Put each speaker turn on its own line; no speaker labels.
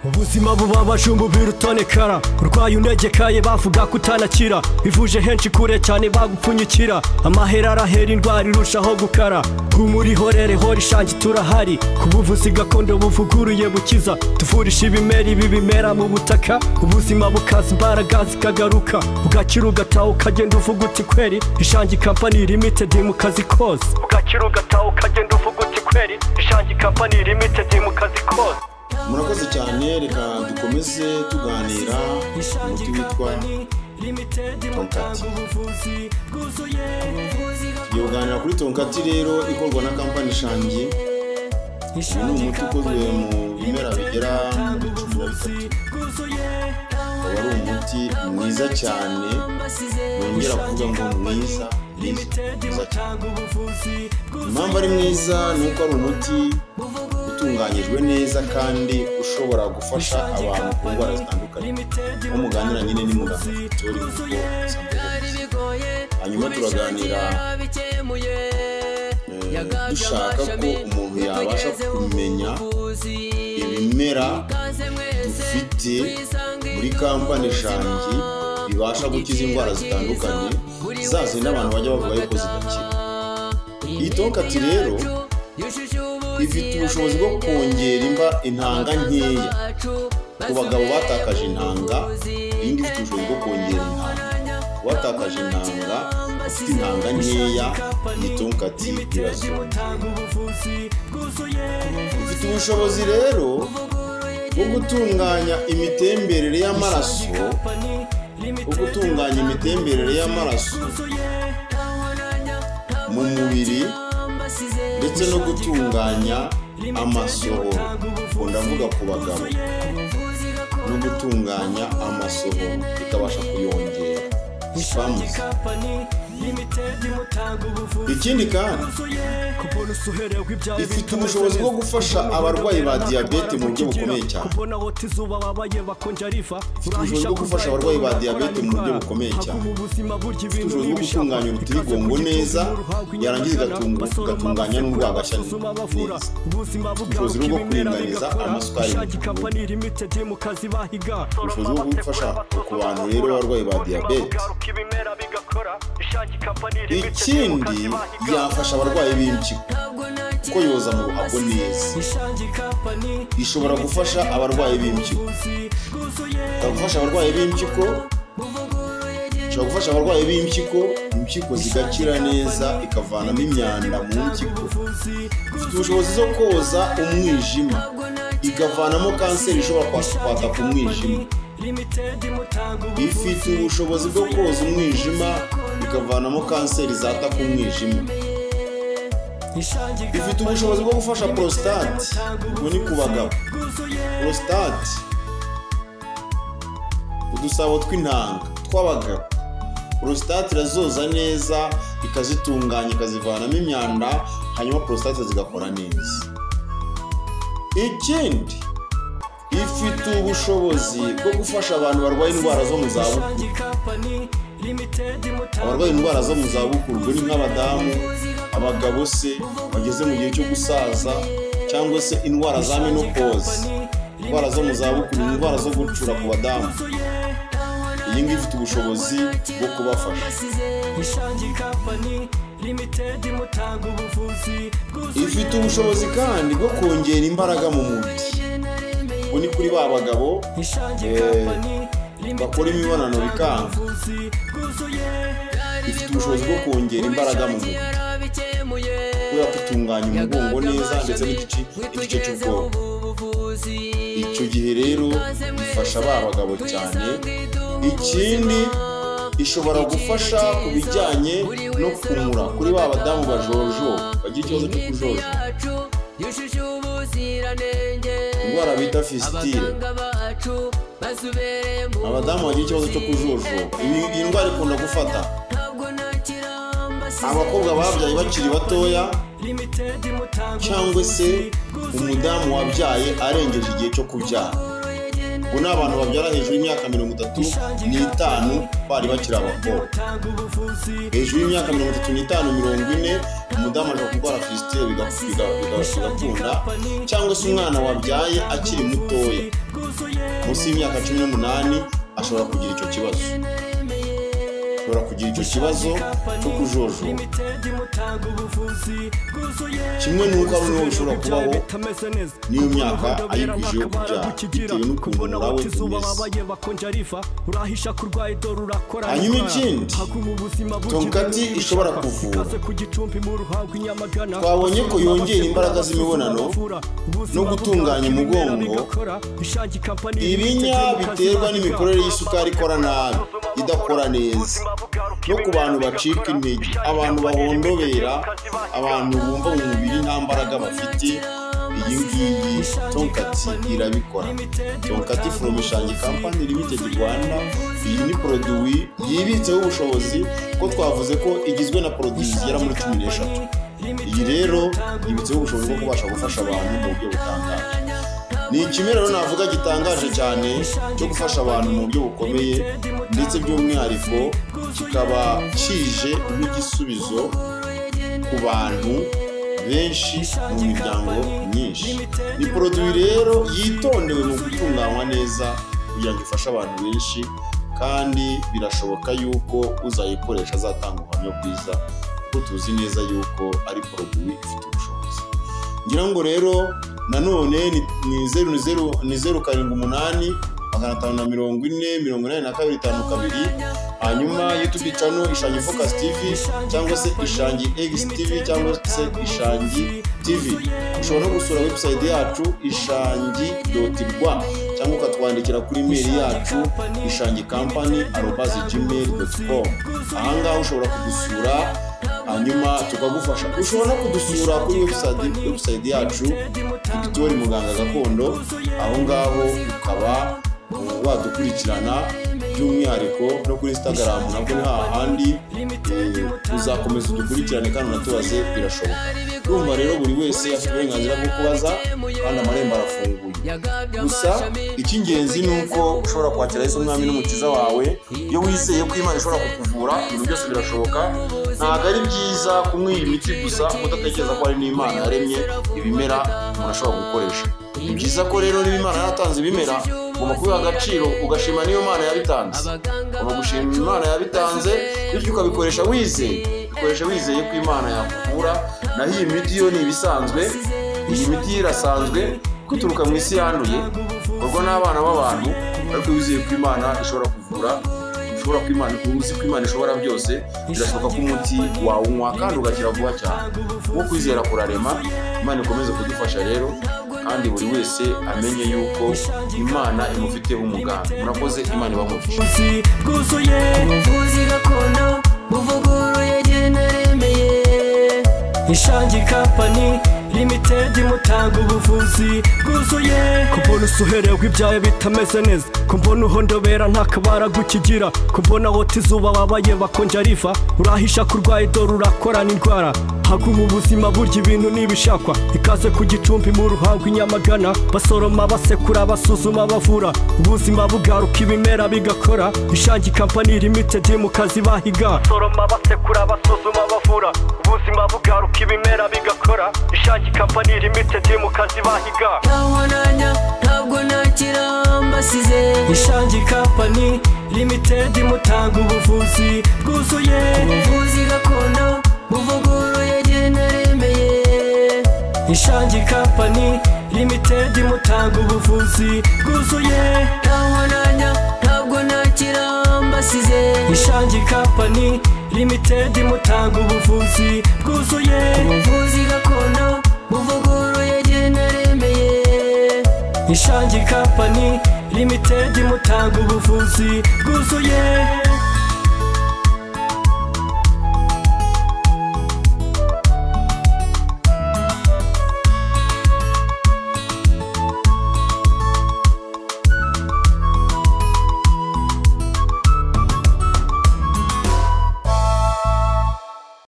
ubuzima bubabaje umubiri utonekara urwaye unegekaye bavuga kutanakira bivuje henshi kure cyane bagupfunyikira amahera arahera indwara irushaho gukara kumurihorere hora ishangi turahari kubuvuzi gakondo buvuguruye bukiza tuvurisha ibimera ibi bimera mu butaka ubuzima bukaza imbaraga zikagaruka ugakira ugataha ukagenda uvuga uti kweri Ishangi Company Limited mu kazi kose ugakira ugataha ukagenda uvuga uti kweri Ishangi Company Limited mu kazi kose.
Murakoze cyane, reka dukomeze tuganira umuti witwa Tonkati. Tugiye kuganira kuri Tonkati rero ikorwa na kampani Ishangi. Ni umuti ukozwe mu bimera bigera muri 13. Akaba ari umuti mwiza cyane, wongera kuvuga ngo mwiza cyane. Impamvu ari mwiza ni uko ari umuti utunganyijwe neza kandi ushobora gufasha abantu ku ndwara zitandukanye. Ko muganira nyine ni muganga Victoria kuko hanyuma turaganira dushaka ko umuntu yabasha kumenya ibimera dufite muri kampani Ishangi bibasha gukiza indwara zitandukanye zaze n'abantu bajya bavuga yuko zidakira. Iyi Tonkati rero ifite ubushobozi bwo kongera intanga nkeya ku bagabo batakaje intanga. Iyi ngiyi ifite ubushobozi bwo kongera intanga ku batakaje intanga, ufite intanga nkeya. Iyi Tonkati irazongera. Ifite ubushobozi rero bwo gutunganya imitemberere y'amaraso mu mubiri ndetse no gutunganya amasohoro. Ndavuga ku bagabo, no gutunganya amasohoro ikabasha kuyongera sperms. Ikindi kandi ifite ubushobozi bwo gufasha abarwayi ba diyabete mu buryo bukomeye cyane. Ifite ubushobozi bwo gufasha abarwayi ba diyabete mu buryo bukomeye cyane. Ifite ubushobozi bwo gutunganya urutirigongo neza, yarangiza igatunganya n'urwagashya neza. Ifite ubushobozi bwo kuringaniza amasukari mu mubiri. Ubushobozi bwo gufasha ku bantu rero abarwayi ba diyabete. Ikindi yafasha abarwayi b'impyiko kuko yoza mu ruhago neza. Ishobora gufasha abarwayi b'impyiko. Impyiko zigakira neza, ikavanamo imyanda mu mpyiko. Ifite ubushobozi zo koza umwijima, ikavanamo kanseri ishobora kwataka umwijima. Ifite ubushobozi bwo koza umwijima, ikavanamo kanseri zataka umwijima. Ifite ubushobozi bwo gufasha prostate, ubwo ni ku bagabo. Prostate, udusabo tw'intanga tw'abagabo. Prostate irazoza neza, ikazitunganya, ikazivanamo imyanda, hanyuma prostate zigakora neza. Ikindi, ifite ubushobozi bwo gufasha abantu barwaye indwara zo mu zabukuru. Abarwaye indwara zo mu zabukuru ubwo ni nk'abadamu, abagabo se bageze mu gihe cyo gusaza, cyangwa se indwara za menopause. Indwara zo mu zabukuru, indwara zo gucura ku badamu. Iyi ngiyi ifite ubushobozi bwo kubafasha. Ifite ubushobozi kandi bwo kongera imbaraga mu mubiri. Ubu ni kuri ba bagabo bakora imibonano bikanga. Ifite ubushobozi bwo kongera imbaraga mu mubiri, kubera gutunganya umugongo neza ndetse n'igice cy'ubwonko. Icyo gihe rero ifasha ba bagabo cyane. Ikindi, ishobora gufasha ku bijyanye no kumura kuri ba badamu bajojo bagira ikibazo cyo kujojo, indwara bita fistile. Abadamu bagira ikibazo cyo kujojo, iyi ndwara ikunda gufata abakobwa babyaye bakiri batoya, cyangwa se umudamu wabyaye arengeje igihe cyo kubyara. Ubu ni abantu babyara hejuru y'imyaka 35 bari bakiri abakobwa. Hejuru y'imyaka 35-40 umudamu ashobora kurwara fistile bigakunda, cyangwa se umwana wabyaye akiri mutoya munsi y'imyaka 18 ashobora kugira icyo kibazo, cyo kujojo. Kimwe n'uko ari n'uwo bishobora kubaho n'iyo myaka ayigwije yo kubyara bitewe n'ukuntu nawe umeze. Hanyuma ikindi tonkati ishobora kuvura, twabonye ko yongera imbaraga z'imibonano no gutunganya umugongo, ibinya biterwa n'imikorere y'isukari ikora nabi, idakora neza, no ku bantu bacika intege, abantu bahondobera, abantu bumva mu mubiri nta mbaraga bafite. Iyi ngiyi tonkati irabikora. Tonkati from Ishangi Company Limited Rwanda, iyi ni produit yibitseho ubushobozi ko twavuze ko igizwe na produits zigera muri 13. Iyi rero yibitseho ubushobozi bwo kubasha gufasha abantu mu buryo butangaje. Ni ikimera rero navuga gitangaje cyane cyo gufasha abantu mu buryo bukomeye, ndetse by'umwihariko kikaba kije nk'igisubizo ku bantu benshi mu miryango myinshi. Ni produit rero yitondewe mu gutunganywa neza kugira ngo ifashe abantu benshi, kandi birashoboka yuko uzayikoresha azatanga ubuhamya bwiza, kuko tuzi neza yuko ari produit ifite ubushobozi. Ngira ngo rero nanone ni 008 540 hanyuma YouTube channel Ishangi Focus TV cyangwa se Ishangi X TV cyangwa se Ishangi TV. Ushobora gusura website yacu ishangi.rwa cyangwa ukatwandikira kuri mail yacu ishangicompany@gmail.com. Ahangaha ushobora kudusura hanyuma tukagufasha. Ushobora kudusura kuri website yacu Victoria Muganga Gakondo, aho ngaho ukaba wadukurikirana by'umwihariko no kuri Instagram nabwo ni hahandi uzakomeza udukurikirane kandi unatubaze, birashoboka. Urumva rero buri wese afite uburenganzira bwo kubaza kandi amarembo arafunguye. Gusa icy'ingenzi ni uko ushobora kwakira Yesu Umwami n'Umukiza wawe. Iyo wizeye ko Imana ishobora kukuvura, ibintu byose birashoboka. Ntabwo ari byiza kunywa imiti gusa udatekereza ko ari n'Imana yaremye ibimera umuntu ashobora gukoresha. Ni byiza ko rero niba Imana yaratanze ibimera ugomba kubiha agaciro, ugashima niyo Imana yabitanze. Ugomba gushima Imana yabitanze, bityo ukabikoresha wizeye. Bikoresha wizeye ko Imana yakuvura. Naho iyi miti yo ni ibisanzwe. Iyi miti irasanzwe kuturuka mu isi yanduye, ubwo n'abana b'abantu, ariko wizeye ko Imana ishobora kuvura, ushobora ko Imana uzi ko Imana ishobora byose. Birashoboka ko umuti wawunywa kandi ugakira vuba cyane. Uwo kwizera kurarema. Imana ikomeze kudufasha rero, kandi buri wese amenye yuko Imana imufiteho umugambi. Murakoze, Imana ibamufashe. Ubuvuzi gakondo buvuguruye generemeye. Ishangi Company Limited mutanga ubuvuzi bwuzuye. Kumbona usuherewe ibyawe bitameze neza, kumbona uhondobera nta kabara gukigira, kumbona wote izuba wabaye bakonja riva, urahisha kurwaye dore urakorana indwara. Haguma ubuzima burya ibintu nibishakwa, ikaze ku Gicumbi mu Ruhango Nyamagana, basoroma basekura basuzuma bavura, ubuzima bugaruka ibimera bigakora. Ishangi Company Limited mu kazi bahiga, basoroma basekura basuzuma bavura, ubuzima bugaruka ibimera bigakora. Ishangi Company Limited mu kazi bahiga, ntabonanya ntabwo nakiramba size. Ishangi Company Limited mutanga ubuvuzi bwuzuye. Ubuvuzi gakondo buvuguruye generemeye. Ishangi Company Limited mutanga ubuvuzi bwuzuye. Ntabonanya ntabwo nakiramba size. Ishangi Company Limited mutanga ubuvuzi bwuzuye. Ubuvuzi gakondo buvuguruye generemeye. Ishangi Company Limited mutanga ubuvuzi bwuzuye.